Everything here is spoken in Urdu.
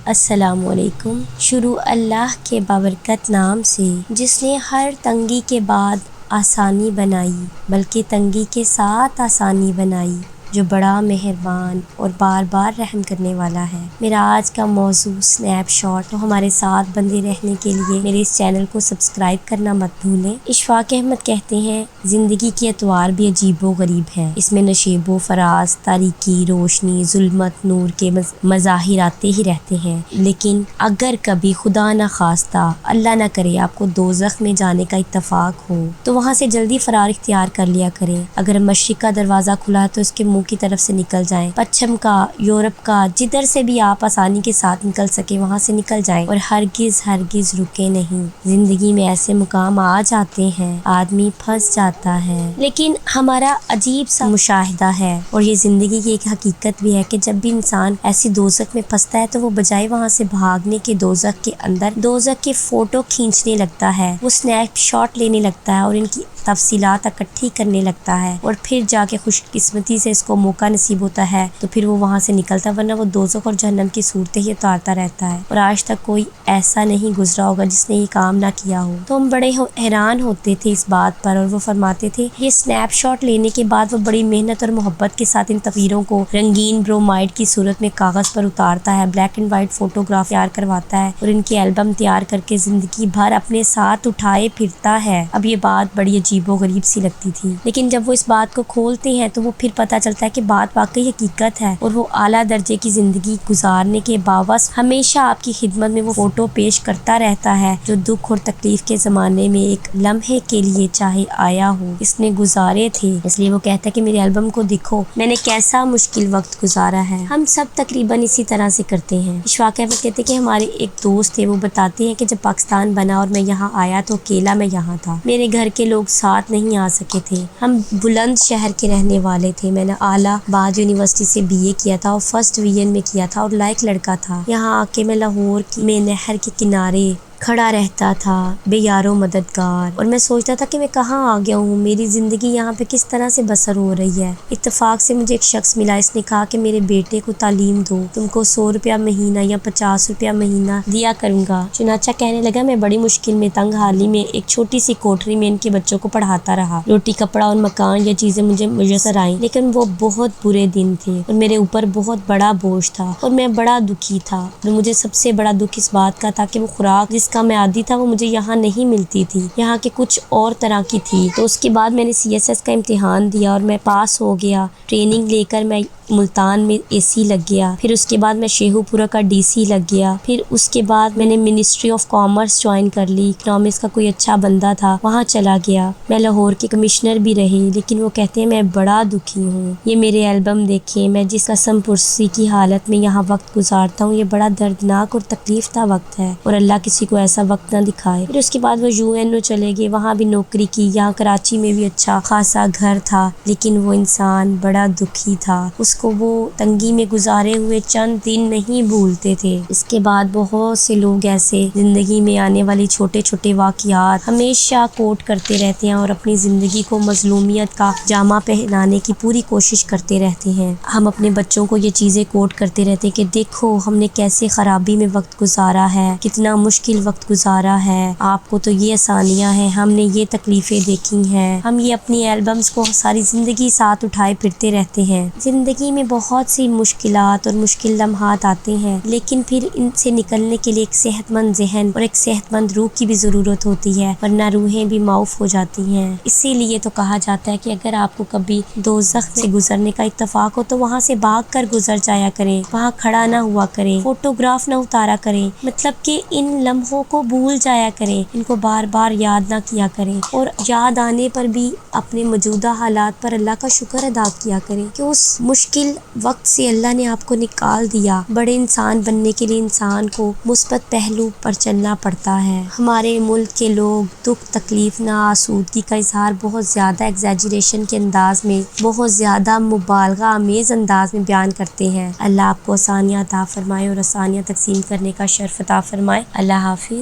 السلام علیکم۔ شروع اللہ کے بابرکت نام سے جس نے ہر تنگی کے بعد آسانی بنائی، بلکہ تنگی کے ساتھ آسانی بنائی، جو بڑا مہربان اور بار بار رحم کرنے والا ہے۔ میرا آج کا موضوع سنیپ شاٹ، تو ہمارے ساتھ بندے رہنے کے لیے میرے اس چینل کو سبسکرائب کرنا مت بھولیں۔ اشفاق احمد کہتے ہیں، زندگی کے اتوار بھی عجیب و غریب ہیں، اس میں نشیب و فراز، تاریکی، روشنی، ظلمت، نور کے مظاہر آتے ہی رہتے ہیں، لیکن اگر کبھی خدا نہ خواستہ، اللہ نہ کرے، آپ کو دوزخ میں جانے کا اتفاق ہو تو وہاں سے جلدی فرار اختیار کر لیا کریں۔ اگر مشرق کا دروازہ کھلا ہے تو اس کے منہ کی طرف سے نکل جائیں، پچھم کا، یورپ کا، جدھر سے بھی آپ آسانی کے ساتھ نکل سکے وہاں سے نکل جائیں، اور ہرگز ہرگز رکے نہیں۔ زندگی میں ایسے مقام آ جاتے ہیں، آدمی پھنس جاتا ہے، لیکن ہمارا عجیب سا مشاہدہ ہے، اور یہ زندگی کی ایک حقیقت بھی ہے کہ جب بھی انسان ایسی دوزخ میں پھنستا ہے تو وہ بجائے وہاں سے بھاگنے کے دوزخ کے اندر دوزخ کے فوٹو کھینچنے لگتا ہے، وہ سنیپ شاٹ لینے لگتا ہے اور ان کی تفصیلات اکٹھی کرنے لگتا ہے، اور پھر جا کے خوش قسمتی سے اس کو موقع نصیب ہوتا ہے تو پھر وہ وہاں سے نکلتا ہے، ورنہ وہ دوزخ اور جہنم کی صورتیں ہی اتارتا رہتا ہے، اور آج تک کوئی ایسا نہیں گزرا ہوگا جس نے یہ کام نہ کیا ہو۔ تو ہم بڑے حیران ہوتے تھے اس بات پر، اور وہ فرماتے تھے یہ سنیپ شاٹ لینے کے بعد وہ بڑی محنت اور محبت کے ساتھ ان تصویروں کو رنگین برومائڈ کی صورت میں کاغذ پر اتارتا ہے، بلیک اینڈ وائٹ فوٹوگراف تیار کرواتا ہے اور ان کی البم تیار کر کے زندگی بھر اپنے ساتھ اٹھائے پھرتا ہے۔ اب یہ بات بڑی عجیب و غریب سی لگتی تھی، لیکن جب وہ اس بات کو کھولتے ہیں تو وہ پھر پتہ چلتا ہے کہ بات واقعی حقیقت ہے، اور وہ اعلیٰ درجے کی زندگی گزارنے کے باوجود ہمیشہ آپ کی خدمت میں وہ فوٹو پیش کرتا رہتا ہے جو دکھ اور تکلیف کے زمانے میں ایک لمحے کے لیے چاہے آیا ہو، اس نے گزارے تھے۔ اس لیے وہ کہتا ہے کہ میرے البم کو دیکھو، میں نے کیسا مشکل وقت گزارا ہے۔ ہم سب تقریباً اسی طرح سے کرتے ہیں۔ اشفاق احمد کہتے ہیں کہ ہمارے ایک دوست تھے، وہ بتاتے ہیں کہ جب پاکستان بنا اور میں یہاں آیا تو اکیلا میں یہاں تھا، میرے گھر کے لوگ ساتھ نہیں آ سکے تھے، ہم بلند شہر کے رہنے والے تھے، میں نے اعلیٰ آباد یونیورسٹی سے BA کیا تھا اور فرسٹ ڈویژن میں کیا تھا اور لائق لڑکا تھا۔ یہاں آ کے میں لاہور میں نہر کے کنارے کھڑا رہتا تھا، بے یار و مددگار، اور میں سوچتا تھا کہ میں کہاں آ گیا ہوں، میری زندگی یہاں پہ کس طرح سے بسر ہو رہی ہے۔ اتفاق سے مجھے ایک شخص ملا، اس نے کہا کہ میرے بیٹے کو تعلیم دو، تم کو 100 روپیہ مہینہ یا 50 روپیہ مہینہ دیا کروں گا۔ چنانچہ کہنے لگا، میں بڑی مشکل میں، تنگ حالی میں ایک چھوٹی سی کوٹری میں ان کے بچوں کو پڑھاتا رہا، روٹی کپڑا اور مکان یہ چیزیں مجھے میسر آئیں، لیکن وہ بہت برے دن تھے اور میرے اوپر بہت بڑا بوجھ تھا اور میں بڑا دکھی تھا، اور مجھے سب سے بڑا دکھ اس بات کا تھا کہ وہ خوراک جس کا میں عادی تھا وہ مجھے یہاں نہیں ملتی تھی، یہاں کے کچھ اور طرح کی تھی۔ تو اس کے بعد میں نے CSS کا امتحان دیا اور میں پاس ہو گیا، ٹریننگ لے کر میں ملتان میں AC لگ گیا، پھر اس کے بعد میں شیخو پورہ کا DC لگ گیا، پھر اس کے بعد میں نے منسٹری آف کامرس جوائن کر لی، اکنامکس کا کوئی اچھا بندہ تھا وہاں چلا گیا، میں لاہور کے کمشنر بھی رہی، لیکن وہ کہتے ہیں میں بڑا دکھی ہوں، یہ میرے البم دیکھیں، میں جس قسم پرسی کی حالت میں یہاں وقت گزارتا ہوں، یہ بڑا دردناک اور تکلیف دہ وقت ہے، اور اللہ کسی کو ایسا وقت نہ دکھائے۔ پھر اس کے بعد وہ UNO چلے گئے، وہاں بھی نوکری کی، یہاں کراچی میں بھی اچھا خاصا گھر تھا، لیکن وہ انسان بڑا دکھی تھا، اس کو وہ تنگی میں گزارے ہوئے چند دن نہیں بھولتے تھے۔ اس کے بعد بہت سے لوگ ایسے زندگی میں آنے والی چھوٹے چھوٹے واقعات ہمیشہ کوٹ کرتے رہتے ہیں اور اپنی زندگی کو مظلومیت کا جامہ پہنانے کی پوری کوشش کرتے رہتے ہیں۔ ہم اپنے بچوں کو یہ چیزیں کوٹ کرتے رہتے ہیں کہ دیکھو ہم نے کیسے خرابی میں وقت گزارا ہے، کتنا مشکل وقت گزارا ہے، آپ کو تو یہ آسانیاں ہیں، ہم نے یہ تکلیفیں دیکھی ہیں، ہم یہ اپنی البمز کو ساری زندگی ساتھ اٹھائے پھرتے رہتے ہیں۔ زندگی میں بہت سی مشکلات اور مشکل لمحات آتے ہیں، لیکن پھر ان سے نکلنے کے لیے ایک صحت مند ذہن اور ایک صحت مند روح کی بھی ضرورت ہوتی ہے، ورنہ روحیں بھی معاف ہو جاتی ہیں۔ اسی لیے تو کہا جاتا ہے کہ اگر آپ کو کبھی دوزخ سے گزرنے کا اتفاق ہو تو وہاں سے بھاگ کر گزر جایا کریں، وہاں کھڑا نہ ہوا کریں، فوٹوگراف نہ اتارا کریں، مطلب کہ ان لمحوں کو بھول جایا کریں، ان کو بار بار یاد نہ کیا کریں، اور یاد آنے پر بھی اپنے موجودہ حالات پر اللہ کا شکر ادا کیا کریں کہ اس مشکل وقت سے اللہ نے آپ کو نکال دیا۔ بڑے انسان بننے کے لیے انسان کو مثبت پہلو پر چلنا پڑتا ہے۔ ہمارے ملک کے لوگ دکھ تکلیف نہ آسودگی کا اظہار بہت زیادہ ایگزیجریشن کے انداز میں، بہت زیادہ مبالغہ آمیز انداز میں بیان کرتے ہیں۔ اللہ آپ کو آسانیاں عطا فرمائے اور آسانیاں تقسیم کرنے کا شرف عطا فرمائے۔ اللہ حافظ۔